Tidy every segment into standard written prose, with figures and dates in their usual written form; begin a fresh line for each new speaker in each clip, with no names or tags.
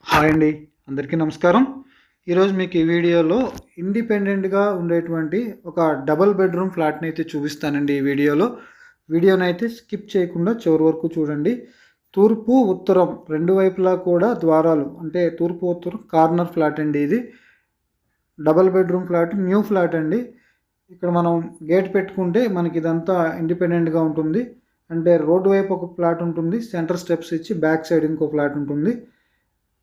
Hi అండి, అందరికీ నమస్కారం. ఈరోజు మీకు ఈ వీడియోలో ఇండిపెండెంట్గా ఉండేటువంటి ఒక డబుల్ బెడ్రూమ్ ఫ్లాట్ని అయితే చూపిస్తానండి. ఈ వీడియోని అయితే స్కిప్ చేయకుండా చివరి వరకు చూడండి. తూర్పు ఉత్తరం రెండు వైపులా కూడా ద్వారాలు, అంటే తూర్పు ఉత్తరం కార్నర్ ఫ్లాట్ అండి. ఇది double bedroom flat, new flat అండి. ఇక్కడ మనం గేట్ పెట్టుకుంటే మనకి ఇదంతా ఇండిపెండెంట్గా ఉంటుంది. అంటే రోడ్డు వైపు ఒక ఫ్లాట్ ఉంటుంది, సెంటర్ స్టెప్స్ ఇచ్చి బ్యాక్ సైడ్ ఇంకో ఫ్లాట్ ఉంటుంది.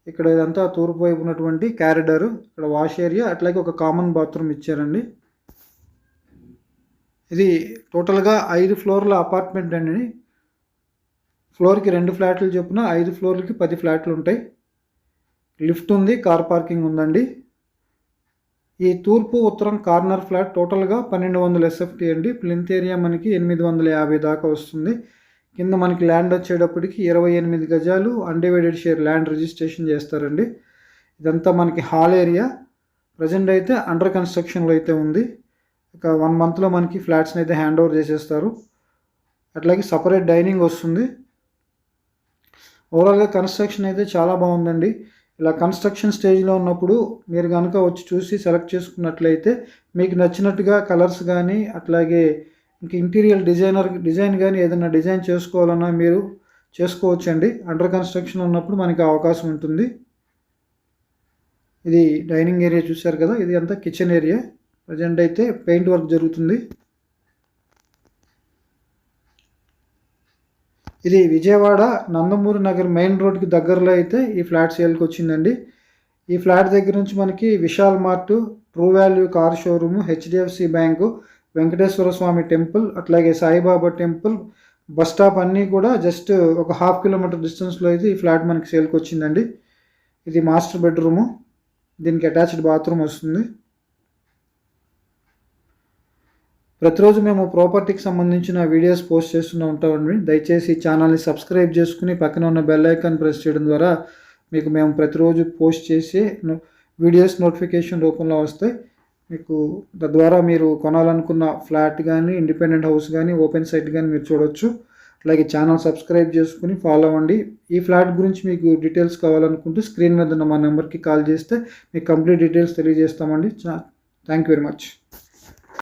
ఇక్కడ ఇదంతా తూర్పు వైపు ఉన్నటువంటి క్యారిడార్, ఇక్కడ వాష్ ఏరియా, అట్లాగే ఒక కామన్ బాత్రూమ్ ఇచ్చారండి. ఇది టోటల్గా 5 ఫ్లోర్ల అపార్ట్మెంట్ అండి. ఫ్లోర్కి 2 ఫ్లాట్లు చొప్పున 5 ఫ్లోర్లకి 10 ఫ్లాట్లు ఉంటాయి. లిఫ్ట్ ఉంది, కార్ పార్కింగ్ ఉందండి. ఈ తూర్పు ఉత్తరం కార్నర్ ఫ్లాట్ టోటల్గా 1200 SFT అండి. ప్లింత్ ఏరియా మనకి 850 దాకా వస్తుంది. కింద మనకి ల్యాండ్ వచ్చేటప్పటికి 28 గజాలు అన్డివైడెడ్ షేర్ ల్యాండ్ రిజిస్ట్రేషన్ చేస్తారండి. ఇదంతా మనకి హాల్ ఏరియా. ప్రజెంట్ అయితే అండర్ కన్స్ట్రక్షన్లో అయితే ఉంది. ఒక 1 మంత్లో మనకి ఫ్లాట్స్ని అయితే హ్యాండ్ ఓవర్ చేసేస్తారు. అట్లాగే సపరేట్ డైనింగ్ వస్తుంది. ఓవరాల్గా కన్స్ట్రక్షన్ అయితే చాలా బాగుందండి. ఇలా కన్స్ట్రక్షన్ స్టేజ్లో ఉన్నప్పుడు మీరు కనుక వచ్చి చూసి సెలెక్ట్ చేసుకున్నట్లయితే మీకు నచ్చినట్టుగా కలర్స్ కానీ, అట్లాగే ఇంక ఇంటీరియర్ డిజైన్ కానీ ఏదైనా డిజైన్ చేసుకోవాలన్నా మీరు చేసుకోవచ్చండి. అండర్ కన్స్ట్రక్షన్ ఉన్నప్పుడు మనకి అవకాశం ఉంటుంది. ఇది డైనింగ్ ఏరియా చూశారు కదా, ఇది అంతా కిచెన్ ఏరియా. ప్రజెంట్ అయితే పెయింట్ వర్క్ జరుగుతుంది. ఇది విజయవాడ నందమూరి నగర్ మెయిన్ రోడ్కి దగ్గరలో అయితే ఈ ఫ్లాట్ సేల్కి వచ్చిందండి. ఈ ఫ్లాట్ దగ్గర నుంచి మనకి Vishal mart, true value car showroom, HDFC bank, Venkateswara Swamy temple, అట్లాగే సాయిబాబా టెంపుల్, బస్ స్టాప్ అన్నీ కూడా జస్ట్ ఒక 1/2 కిలోమీటర్ డిస్టెన్స్లో అయితే ఈ ఫ్లాట్ మనకి సేల్కి వచ్చిందండి. ఇది మాస్టర్ బెడ్రూము, దీనికి అటాచ్డ్ బాత్రూమ్ వస్తుంది. ప్రతిరోజు మేము ప్రాపర్టీకి సంబంధించిన వీడియోస్ పోస్ట్ చేస్తూనే ఉంటామండి. దయచేసి ఛానల్ని సబ్స్క్రైబ్ చేసుకుని పక్కన ఉన్న బెల్ ఐకాన్ ప్రెస్ చేయడం ద్వారా మీకు మేము ప్రతిరోజు పోస్ట్ చేసే వీడియోస్ నోటిఫికేషన్ రూపంలో వస్తాయి. మీకు తద్వారా మీరు కొనాలనుకున్న ఫ్లాట్ కానీ, ఇండిపెండెంట్ హౌస్ కానీ, ఓపెన్ సైట్ కానీ మీరు చూడవచ్చు. అలాగే ఛానల్ సబ్స్క్రైబ్ చేసుకుని ఫాలో అవ్వండి. ఈ ఫ్లాట్ గురించి మీకు డీటెయిల్స్ కావాలనుకుంటే స్క్రీన్ మీద ఉన్న మా నెంబర్కి కాల్ చేస్తే మీకు కంప్లీట్ డీటెయిల్స్ తెలియజేస్తామండి. Thank you very much.